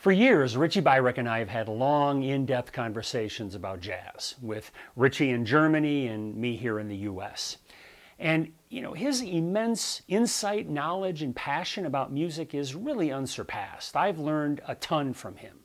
For years, Richie Beirach and I have had long, in-depth conversations about jazz, with Richie in Germany and me here in the US. And, his immense insight, knowledge, and passion about music is really unsurpassed. I've learned a ton from him.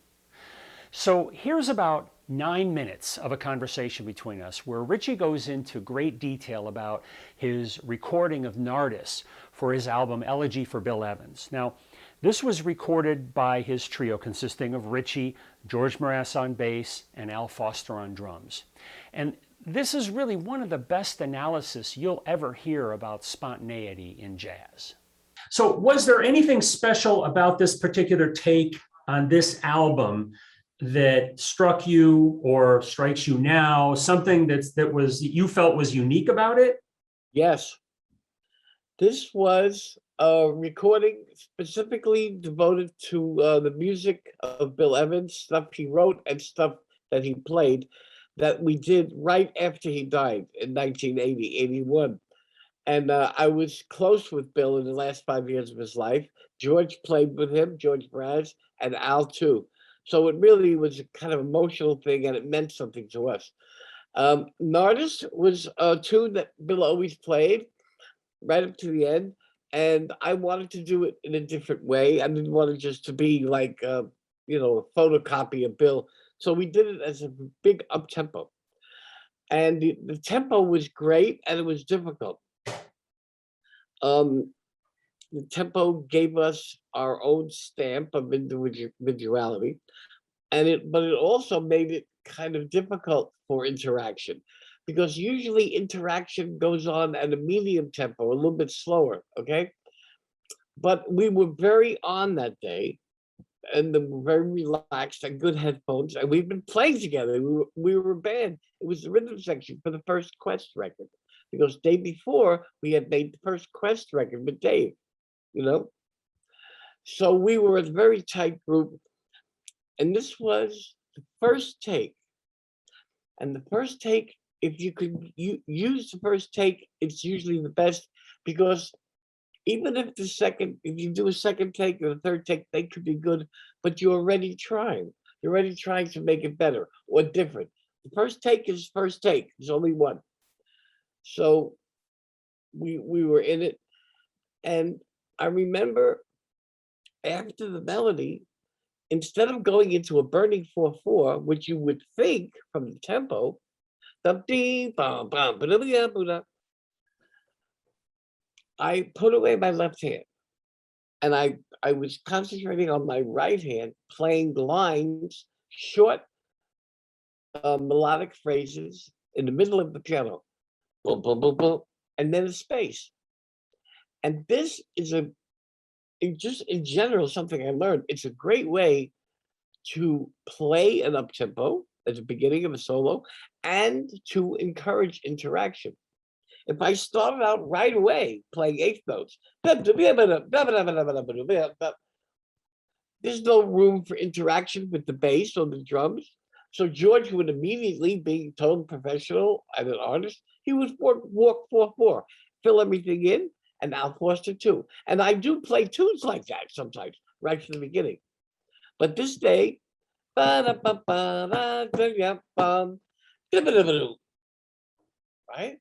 So here's about 9 minutes of a conversation between us where Richie goes into great detail about his recording of Nardis for his album Elegy for Bill Evans. Now, this was recorded by his trio consisting of Richie, George Mraz on bass, and Al Foster on drums. And this is really one of the best analysis you'll ever hear about spontaneity in jazz. So was there anything special about this particular take on this album that struck you or strikes you now, something that you felt was unique about it? Yes. This was a recording specifically devoted to the music of Bill Evans, stuff he wrote and stuff that he played that we did right after he died in 1980, 81. And I was close with Bill in the last 5 years of his life. George played with him, George Mraz, and Al too. So it really was a kind of emotional thing and it meant something to us. Nardis was a tune that Bill always played right up to the end. And I wanted to do it in a different way. I didn't want it just to be like, a photocopy of Bill. So we did it as a big up tempo. And the tempo was great and it was difficult. The tempo gave us our own stamp of individuality. But it also made it kind of difficult for interaction because usually interaction goes on at a medium tempo, a little bit slower, okay? But we were very on that day and we were very relaxed and good headphones. And we've been playing together. We were a band. It was the rhythm section for the first Quest record because the day before we had made the first Quest record with Dave, So we were a very tight group. And this was the first take. And the first take, if you could use the first take, it's usually the best because even if you do a second take or a third take, they could be good, but you're already trying. You're already trying to make it better or different. The first take is first take. There's only one. So we were in it. And I remember after the melody, instead of going into a burning 4/4, which you would think from the tempo, I put away my left hand and I was concentrating on my right hand, playing lines, short melodic phrases in the middle of the piano, boom, boom, boom, boom, and then a space. And this is just in general, something I learned. It's a great way to play an up tempo at the beginning of a solo and to encourage interaction. If I started out right away playing eighth notes, there's no room for interaction with the bass or the drums. So George would immediately, being tone professional and an artist, he would walk 4/4, fill everything in, and Al Foster too. And I do play tunes like that sometimes, right from the beginning. But this day, right?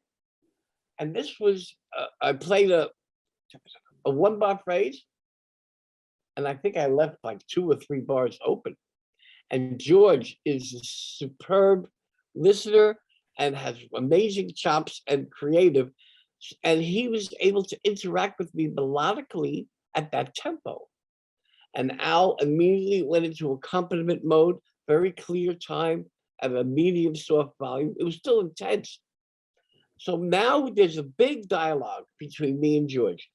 And this was, I played a 1-bar phrase, and I think I left like 2 or 3 bars open. And George is a superb listener and has amazing chops and creative. And he was able to interact with me melodically at that tempo. And Al immediately went into accompaniment mode, very clear time at a medium soft volume. It was still intense. So now there's a big dialogue between me and George.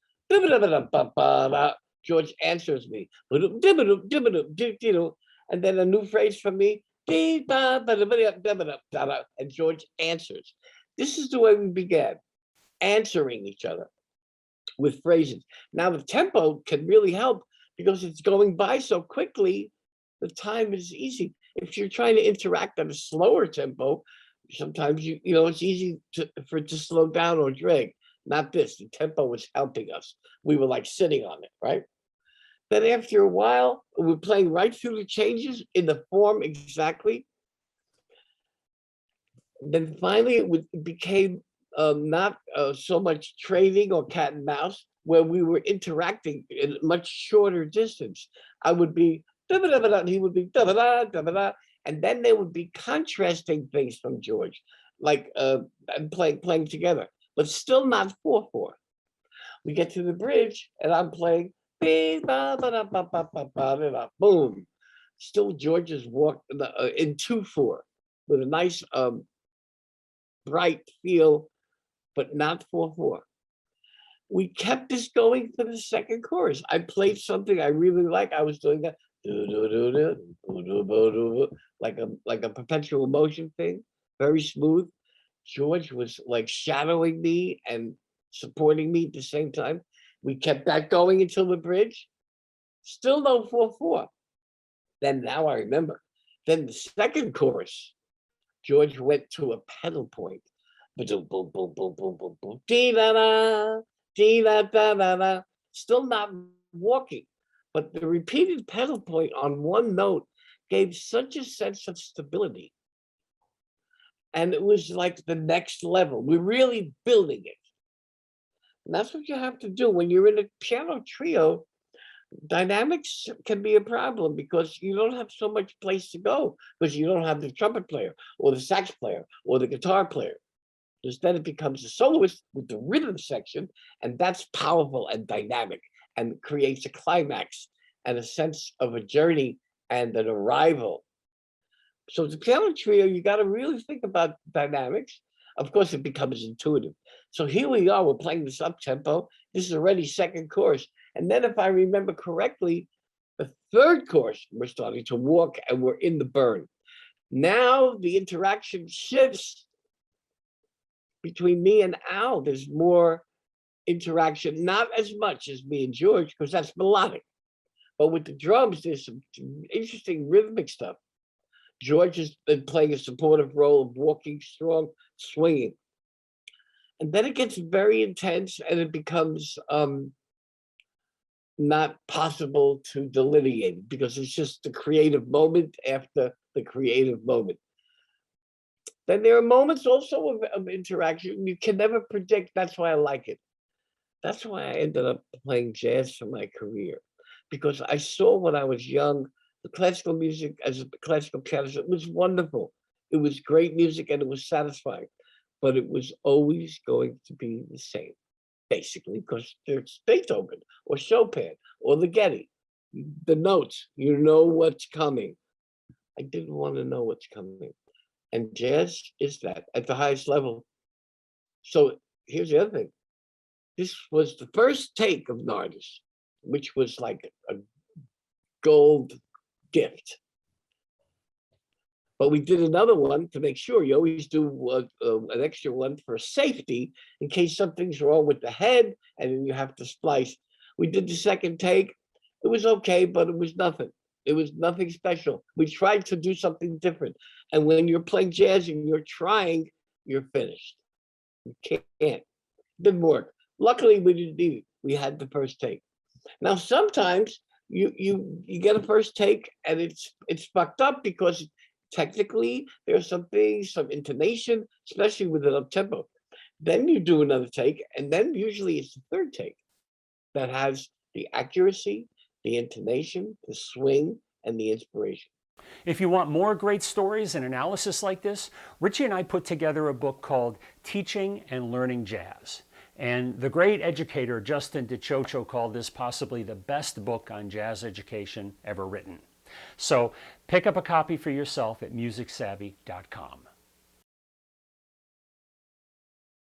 George answers me. And then a new phrase from me. And George answers. This is the way we began, answering each other with phrases. Now the tempo can really help because it's going by so quickly, the time is easy. If you're trying to interact at a slower tempo, sometimes it's easy for it to slow down or drag. Not this. The tempo was helping us. We were like sitting on it, right? Then after a while, we're playing right through the changes in the form exactly. Then finally it became not so much trading or cat and mouse, where we were interacting in a much shorter distance. I would be da da da and he would be da da da da da, and then there would be contrasting things from George, like and playing together, but still not 4/4. We get to the bridge, and I'm playing boom. Still George's walk in 2/4 with a nice bright feel, but not 4/4. We kept this going for the second chorus. I played something I really like. I was doing that like a perpetual motion thing, very smooth. George was like shadowing me and supporting me at the same time. We kept that going until the bridge. Still no 4/4. Then now I remember. Then the second chorus, George went to a pedal point. Boom, boom, boom, boom, boom, boom, boom. Dee-da-da, dee-da-da-da-da. Still not walking, but the repeated pedal point on one note gave such a sense of stability. And it was like the next level. We're really building it. And that's what you have to do when you're in a piano trio. Dynamics can be a problem because you don't have so much place to go because you don't have the trumpet player or the sax player or the guitar player. Because then it becomes a soloist with the rhythm section, and that's powerful and dynamic and creates a climax and a sense of a journey and an arrival. So the piano trio, you got to really think about dynamics. Of course, it becomes intuitive. So here we are, we're playing this up tempo. This is already second chorus. And then if I remember correctly, the third chorus, we're starting to walk and we're in the burn. Now the interaction shifts between me and Al. There's more interaction, not as much as me and George, because that's melodic. But with the drums, there's some interesting rhythmic stuff. George has been playing a supportive role of walking strong, swinging. And then it gets very intense and it becomes not possible to delineate because it's just the creative moment after the creative moment. Then there are moments also of interaction you can never predict. That's why I like it. That's why I ended up playing jazz for my career, because I saw when I was young, the classical music as a classical pianist, it was wonderful. It was great music and it was satisfying, but it was always going to be the same, basically, because there's Beethoven or Chopin or Ligeti. The notes, you know what's coming. I didn't want to know what's coming. And jazz is that at the highest level. So here's the other thing. This was the first take of Nardis, which was like a gold gift. But we did another one to make sure. You always do an extra one for safety in case something's wrong with the head and then you have to splice. We did the second take. It was okay, but it was nothing. It was nothing special. We tried to do something different. And when you're playing jazz and you're trying, you're finished. You can't. Didn't work. Luckily, we didn't need it. We had the first take. Now, sometimes you get a first take and it's fucked up because technically there's some things, some intonation, especially with an up tempo. Then you do another take, and then usually it's the third take that has the accuracy, the intonation, the swing, and the inspiration. If you want more great stories and analysis like this, Richie and I put together a book called Teaching and Learning Jazz. And the great educator Justin DiCioccio called this possibly the best book on jazz education ever written. So pick up a copy for yourself at musicsavvy.com.